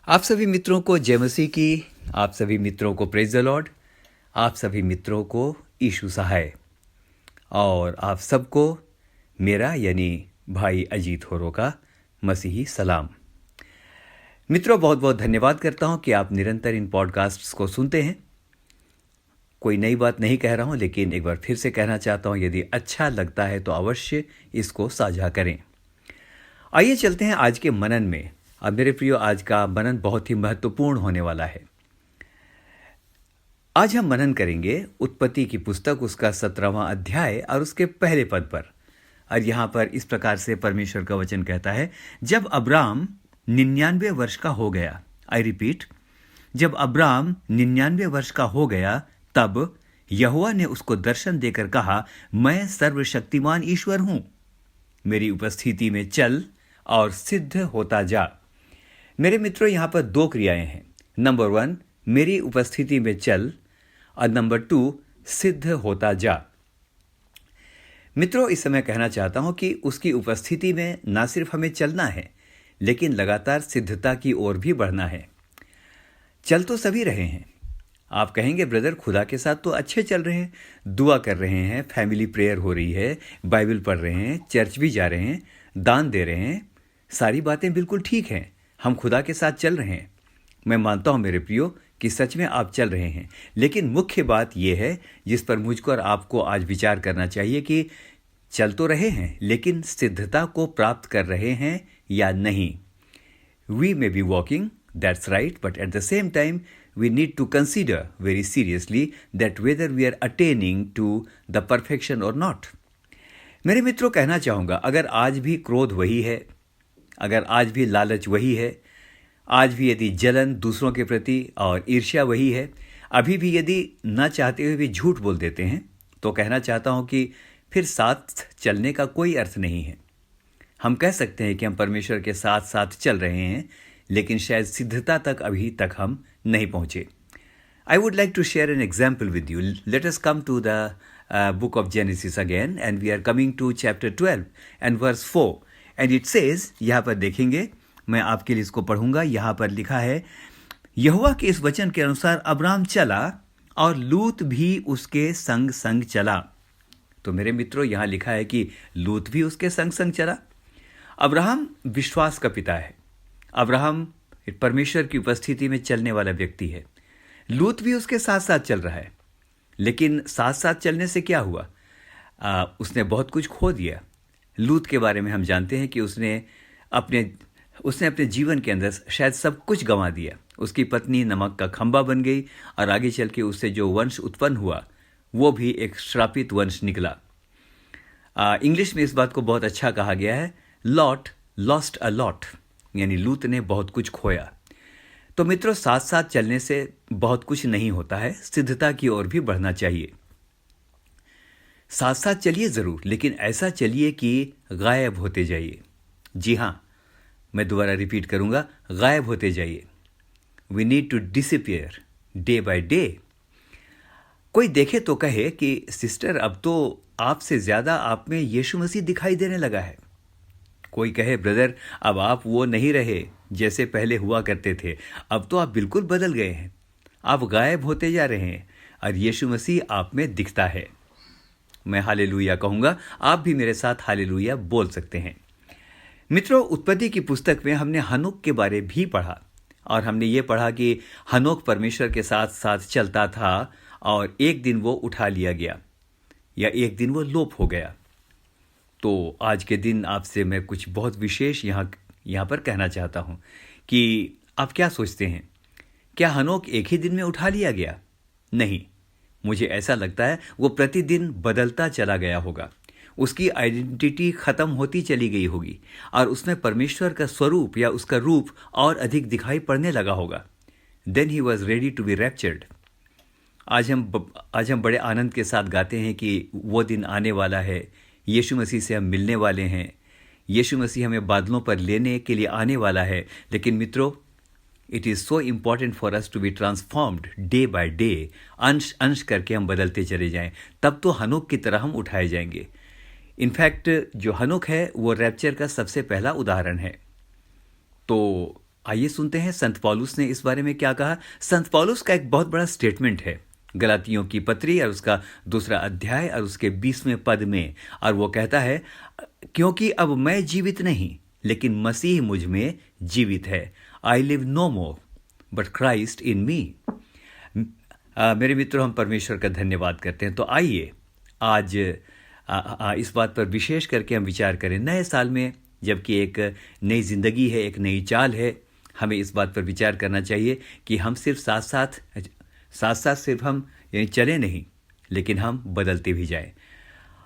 आप सभी मित्रों को जय मसीह की। आप सभी मित्रों को प्रेज द लॉर्ड। आप सभी मित्रों को यीशु सहाय। और आप सबको मेरा यानी भाई अजीत होरो का मसीही सलाम। मित्रों, बहुत बहुत धन्यवाद करता हूं कि आप निरंतर इन पॉडकास्ट्स को सुनते हैं। कोई नई बात नहीं कह रहा हूं, लेकिन एक बार फिर से कहना चाहता हूं, यदि अच्छा लगता है तो अवश्य इसको साझा करें। आइए चलते हैं आज के मनन में। अब मेरे प्रियो, आज का मनन बहुत ही महत्वपूर्ण होने वाला है। आज हम मनन करेंगे उत्पत्ति की पुस्तक, उसका 17वां अध्याय और उसके पहले पद पर। और यहां पर इस प्रकार से परमेश्वर का वचन कहता है, जब अब्राम 99 वर्ष का हो गया, आई रिपीट, जब अब्राम 99 वर्ष का हो गया, तब यहोवा ने उसको दर्शन देकर कहा, मैं सर्वशक्तिमान ईश्वर हूं, मेरी उपस्थिति में चल और सिद्ध होता जा। मेरे मित्रों, यहां पर दो क्रियाएं हैं। नंबर 1, मेरी उपस्थिति में चल, और नंबर 2, सिद्ध होता जा। मित्रों, इस समय कहना चाहता हूं कि उसकी उपस्थिति में ना सिर्फ हमें चलना है, लेकिन लगातार सिद्धता की ओर भी बढ़ना है। चल तो सभी रहे हैं। आप कहेंगे, ब्रदर खुदा के साथ तो अच्छे चल रहे हैं, दुआ कर रहे हैं, फैमिली प्रेयर हो रही है, बाइबल पढ़ रहे हैं, चर्च भी जा रहे हैं, दान दे रहे हैं, सारी बातें बिल्कुल ठीक हैं, हम खुदा के साथ चल रहे हैं। मैं मानता हूं मेरे प्रियो कि सच में आप चल रहे हैं, लेकिन मुख्य बात यह है जिस पर मुझको और आपको आज विचार करना चाहिए कि चल तो रहे हैं, लेकिन सिद्धता को प्राप्त कर रहे हैं या नहीं। We may be walking, that's right, but at the same time, we need to consider very seriously that whether we are attaining to the perfection or not. मेरे मित्रों, कहना चाहूँगा, अगर आज भी क्रोध वही है, अगर आज भी लालच वही है, आज भी यदि जलन दूसरों के प्रति और ईर्ष्या वही है, अभी भी यदि ना चाहते हुए भी झूठ बोल देते हैं, तो कहना चाहता हूँ कि फिर साथ चलने का कोई अर्थ नहीं है। हम कह सकते हैं कि हम परमेश्वर के साथ साथ चल रहे हैं, लेकिन शायद सिद्धता तक अभी तक हम नहीं पहुंचे। I would like to share an example with you. Let us come to the book of Genesis again, and we are coming to chapter 12 and verse 4. And it says, यहाँ पर देखेंगे, मैं आपके लिए इसको पढ़ूंगा। यहाँ पर लिखा है, यहोवा के इस वचन के अनुसार अब्राम चला और लूत भी उसके संग संग चला। तो मेरे मित्रों, यहाँ लिखा है कि लूत भी उसके संग संग चला। अब्राहम विश्वास का पिता है। अब्राहम परमेश्वर की उपस्थिति में चलने वाला व्यक्ति है। लूत भी उसके साथ साथ चल रहा है, लेकिन साथ साथ चलने से क्या हुआ? उसने बहुत कुछ खो दिया। लूत के बारे में हम जानते हैं कि उसने अपने जीवन के अंदर शायद सब कुछ गंवा दिया। उसकी पत्नी नमक का खंबा बन गई, और आगे चल के उससे जो वंश उत्पन्न हुआ वो भी एक श्रापित वंश निकला। इंग्लिश में इस बात को बहुत अच्छा कहा गया है, लॉट लॉस्ट अ लॉट, यानी लूत ने बहुत कुछ खोया। तो मित्रों, साथ साथ चलने से बहुत कुछ नहीं होता है, सिद्धता की ओर भी बढ़ना चाहिए। साथ साथ चलिए जरूर, लेकिन ऐसा चलिए कि गायब होते जाइए। जी हां, मैं दोबारा रिपीट करूंगा, गायब होते जाइए। We need to disappear day by day. कोई देखे तो कहे कि सिस्टर, अब तो आपसे ज्यादा आप में यीशु मसीह दिखाई देने लगा है। कोई कहे, ब्रदर अब आप वो नहीं रहे जैसे पहले हुआ करते थे, अब तो आप बिल्कुल बदल गए हैं, आप गायब होते जा रहे हैं और यीशु मसीह आप में दिखता है। मैं हालेलुया कहूंगा, आप भी मेरे साथ हालेलुया बोल सकते हैं। मित्रों, उत्पत्ति की पुस्तक में हमने हनोक के बारे भी पढ़ा, और हमने ये पढ़ा कि हनोक परमेश्वर के साथ साथ चलता था और एक दिन वो उठा लिया गया, या एक दिन वो लोप हो गया। तो आज के दिन आपसे मैं कुछ बहुत विशेष यहाँ पर कहना चाहता हूँ कि आप क्या सोचते हैं, क्या हनोक एक ही दिन में उठा लिया गया? नहीं, मुझे ऐसा लगता है वो प्रतिदिन बदलता चला गया होगा। उसकी आइडेंटिटी खत्म होती चली गई होगी, और उसमें परमेश्वर का स्वरूप या उसका रूप और अधिक दिखाई पड़ने लगा होगा। Then he was ready to be raptured. आज हम बड़े आनंद के साथ गाते हैं कि वो दिन आने वाला है, यीशु मसीह से हम मिलने वाले हैं, यीशु मसीह हमें बादलों पर लेने के लिए आने वाला है। लेकिन मित्रों, it is so important for us to be transformed day by day. अंश अंश करके हम बदलते चले जाएं, तब तो हनोक की तरह हम उठाए जाएंगे। इनफैक्ट जो हनोक है वो रैप्चर का सबसे पहला उदाहरण है। तो आइए सुनते हैं संत पौलुस ने इस बारे में क्या कहा। संत पौलुस का एक बहुत बड़ा स्टेटमेंट है गलातियों की पत्री और उसका 2 अध्याय और उसके 20वें पद में, और वो कहता है, क्योंकि अब मैं जीवित नहीं लेकिन मसीह मुझ में जीवित है। I live no more but Christ in me. मेरे मित्रों, हम परमेश्वर का धन्यवाद करते हैं। तो आइए आज इस बात पर विशेष करके हम विचार करें। नए साल में जबकि एक नई जिंदगी है, एक नई चाल है, हमें इस बात पर विचार करना चाहिए कि हम सिर्फ साथ सिर्फ हम यानी चले नहीं, लेकिन हम बदलते भी जाएं।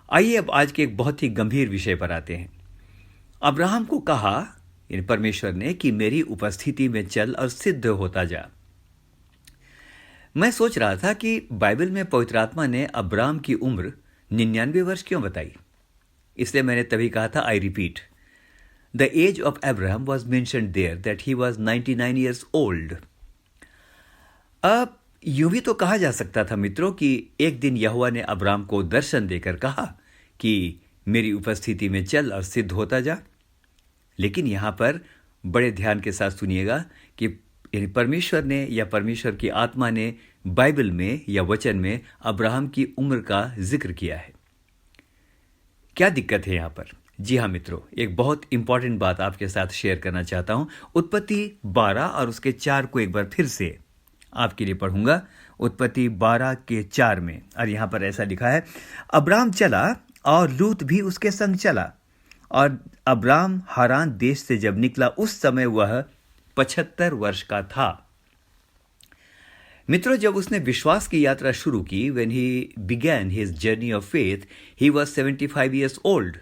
आइए अब आज के एक बहुत ही गंभीर विषय पर आते हैं। अब्राहम को कहा परमेश्वर ने कि मेरी उपस्थिति में चल और सिद्ध होता जा। मैं सोच रहा था कि बाइबल में पवित्र आत्मा ने अब्राहम की उम्र 99 वर्ष क्यों बताई। इसलिए मैंने तभी कहा था, I repeat, the age of Abraham was mentioned there that he was 99 years old. अब यूं भी तो कहा जा सकता था मित्रों कि एक दिन यहोवा ने अब्राहम को दर्शन देकर कहा कि मेरी उपस्थिति में चल और सिद्ध होता जा। लेकिन यहां पर बड़े ध्यान के साथ सुनिएगा कि परमेश्वर ने या परमेश्वर की आत्मा ने बाइबल में या वचन में अब्राहम की उम्र का जिक्र किया है। क्या दिक्कत है यहां पर? जी हां मित्रों, एक बहुत इंपॉर्टेंट बात आपके साथ शेयर करना चाहता हूं। उत्पत्ति 12 और उसके 4 को एक बार फिर से आपके लिए पढ़ूंगा। उत्पत्ति 12 के 4 में, और यहां पर ऐसा लिखा है, अब्राम चला और लूत भी उसके संग चला, और अब्राम हारान देश से जब निकला उस समय वह 75 वर्ष का था। मित्रों, जब उसने विश्वास की यात्रा शुरू की, when he began his journey of faith, he was 75 years old.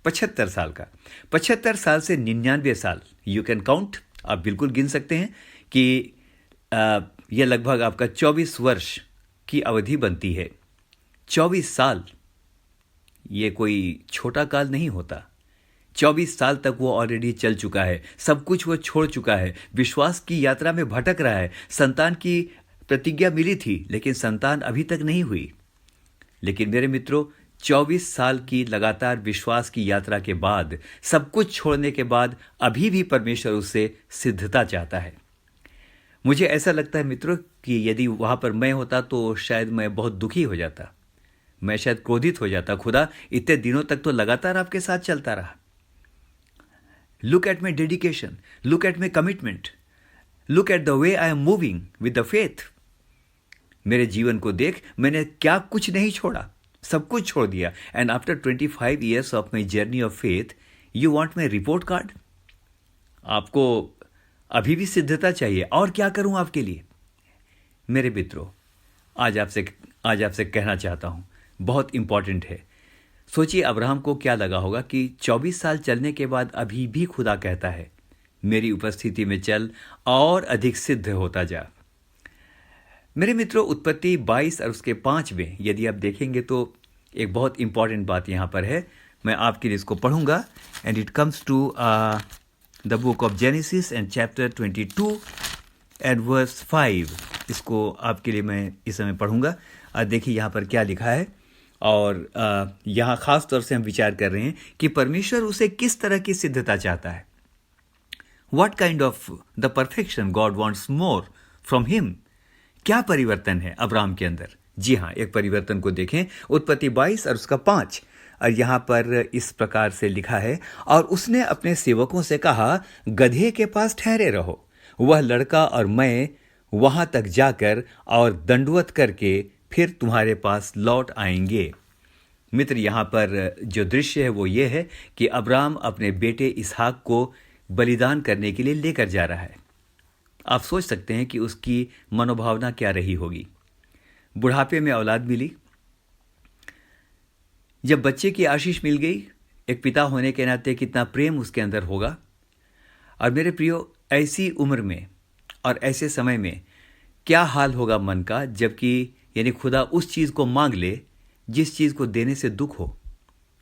75 साल का। 75 साल से 99 साल, यू कैन काउंट, आप बिल्कुल गिन सकते हैं कि यह लगभग आपका 24 वर्ष की अवधि बनती है। 24 साल, ये कोई छोटा काल नहीं होता। 24 साल तक वो ऑलरेडी चल चुका है, सब कुछ वो छोड़ चुका है, विश्वास की यात्रा में भटक रहा है। संतान की प्रतिज्ञा मिली थी लेकिन संतान अभी तक नहीं हुई। लेकिन मेरे मित्रों, 24 साल की लगातार विश्वास की यात्रा के बाद, सब कुछ छोड़ने के बाद, अभी भी परमेश्वर उससे सिद्धता चाहता है। मुझे ऐसा लगता है मित्रों कि यदि वहां पर मैं होता तो शायद मैं बहुत दुखी हो जाता, मैं शायद क्रोधित हो जाता। खुदा, इतने दिनों तक तो लगातार आपके साथ चलता रहा। Look at my dedication, look at my commitment, look at the way I am moving with the faith. मेरे जीवन को देख, मैंने क्या कुछ नहीं छोड़ा, सब कुछ छोड़ दिया। And after 25 years of my journey of faith, you want my report card? आपको अभी भी सिद्धता चाहिए, और क्या करूं आपके लिए? मेरे मित्रों, आज आपसे कहना चाहता हूं, बहुत इंपॉर्टेंट है। सोचिए अब्राहम को क्या लगा होगा कि 24 साल चलने के बाद अभी भी खुदा कहता है, मेरी उपस्थिति में चल और अधिक सिद्ध होता जा। मेरे मित्रों, उत्पत्ति 22 और उसके 5 में यदि आप देखेंगे तो एक बहुत इंपॉर्टेंट बात यहां पर है। मैं आपके लिए इसको पढ़ूंगा। And it comes to the book of Genesis and chapter 22 and verse 5। इसको आपके लिए मैं इस समय पढ़ूंगा। देखिए यहाँ पर क्या लिखा है, और यहाँ खास तौर से हम विचार कर रहे हैं कि परमेश्वर उसे किस तरह की सिद्धता चाहता है। What kind of the perfection God wants more from him. क्या परिवर्तन है अब्राहम के अंदर? जी हाँ, एक परिवर्तन को देखें। उत्पत्ति 22 और उसका 5, और यहां पर इस प्रकार से लिखा है, और उसने अपने सेवकों से कहा, गधे के पास ठहरे रहो, वह लड़का और मैं वहां तक जाकर और दंडवत करके फिर तुम्हारे पास लौट आएंगे। मित्र, यहां पर जो दृश्य है वो ये है कि अब्राहम अपने बेटे इसहाक को बलिदान करने के लिए लेकर जा रहा है। आप सोच सकते हैं कि उसकी मनोभावना क्या रही होगी। बुढ़ापे में औलाद मिली, जब बच्चे की आशीष मिल गई, एक पिता होने के नाते कितना प्रेम उसके अंदर होगा। और मेरे प्रियो, ऐसी उम्र में और ऐसे समय में क्या हाल होगा मन का, जबकि यानी खुदा उस चीज को मांग ले जिस चीज को देने से दुख हो।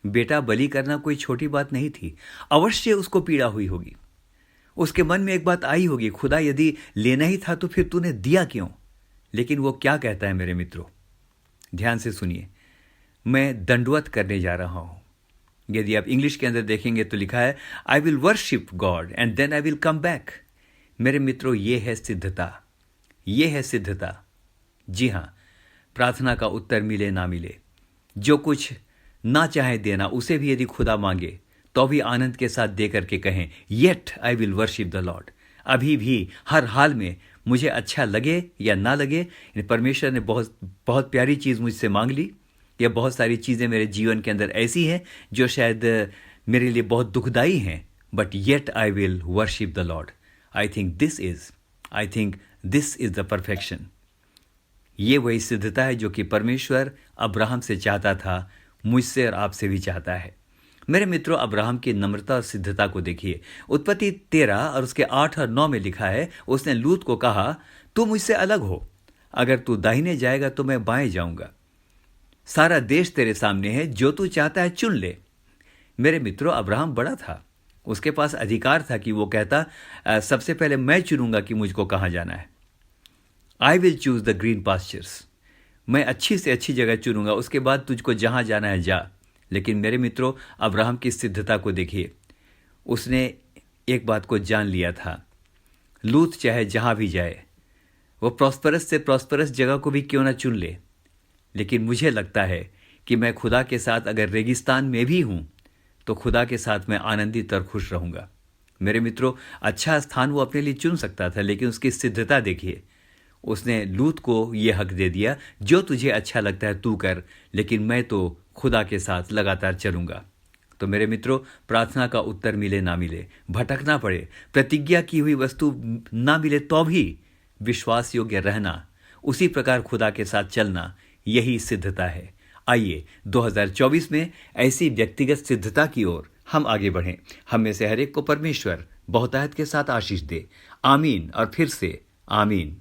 बेटा बलि करना कोई छोटी बात नहीं थी, अवश्य उसको पीड़ा हुई होगी। उसके मन में एक बात आई होगी, खुदा यदि लेना ही था तो फिर तूने दिया क्यों? लेकिन वो क्या कहता है मेरे मित्रों, ध्यान से सुनिए, मैं दंडवत करने जा रहा हूं। यदि आप इंग्लिश के अंदर देखेंगे तो लिखा है, I will worship God and then I will come back. मेरे मित्रों, ये है सिद्धता, ये है सिद्धता। जी हाँ, प्रार्थना का उत्तर मिले ना मिले, जो कुछ ना चाहे देना, उसे भी यदि खुदा मांगे तो भी आनंद के साथ दे करके कहें, yet I will worship the Lord. अभी भी, हर हाल में, मुझे अच्छा लगे या ना लगे, परमेश्वर ने बहुत बहुत प्यारी चीज़ मुझसे मांग ली, या बहुत सारी चीज़ें मेरे जीवन के अंदर ऐसी हैं जो शायद मेरे लिए बहुत दुखदाई हैं, but yet I will worship the Lord. I think this is the perfection. ये वही सिद्धता है जो कि परमेश्वर अब्राहम से चाहता था, मुझसे और आपसे भी चाहता है। मेरे मित्रों, अब्राहम की नम्रता और सिद्धता को देखिए। उत्पत्ति 13 और उसके 8 और 9 में लिखा है, उसने लूत को कहा, तू मुझसे अलग हो, अगर तू दाहिने जाएगा तो मैं बाएं जाऊंगा। सारा देश तेरे सामने है, जो तू चाहता है चुन ले। मेरे मित्रों, अब्राहम बड़ा था, उसके पास अधिकार था कि वो कहता, सबसे पहले मैं चुनूंगा कि मुझको कहाँ जाना है। I will choose the green pastures. मैं अच्छी से अच्छी जगह चुनूंगा, उसके बाद तुझको जहां जाना है जा। लेकिन मेरे मित्रों, अब्राहम की सिद्धता को देखिए। उसने एक बात को जान लिया था, लूत चाहे जहां भी जाए, वो प्रॉस्परस से प्रॉस्परस जगह को भी क्यों ना चुन ले, लेकिन मुझे लगता है कि मैं खुदा के साथ अगर रेगिस्तान में भी हूं तो खुदा के साथ मैं आनंदित और खुश रहूंगा। मेरे मित्रों, अच्छा स्थान वो अपने लिए चुन सकता था, लेकिन उसकी सिद्धता देखिए। उसने लूत को यह हक दे दिया, जो तुझे अच्छा लगता है तू कर, लेकिन मैं तो खुदा के साथ लगातार चलूंगा। तो मेरे मित्रों, प्रार्थना का उत्तर मिले ना मिले, भटकना पड़े, प्रतिज्ञा की हुई वस्तु ना मिले तो भी विश्वास योग्य रहना, उसी प्रकार खुदा के साथ चलना, यही सिद्धता है। आइए 2024 में ऐसी व्यक्तिगत सिद्धता की ओर हम आगे बढ़ें। हम में से हर एक को परमेश्वर बहुतायत के साथ आशीष दे। आमीन और फिर से आमीन।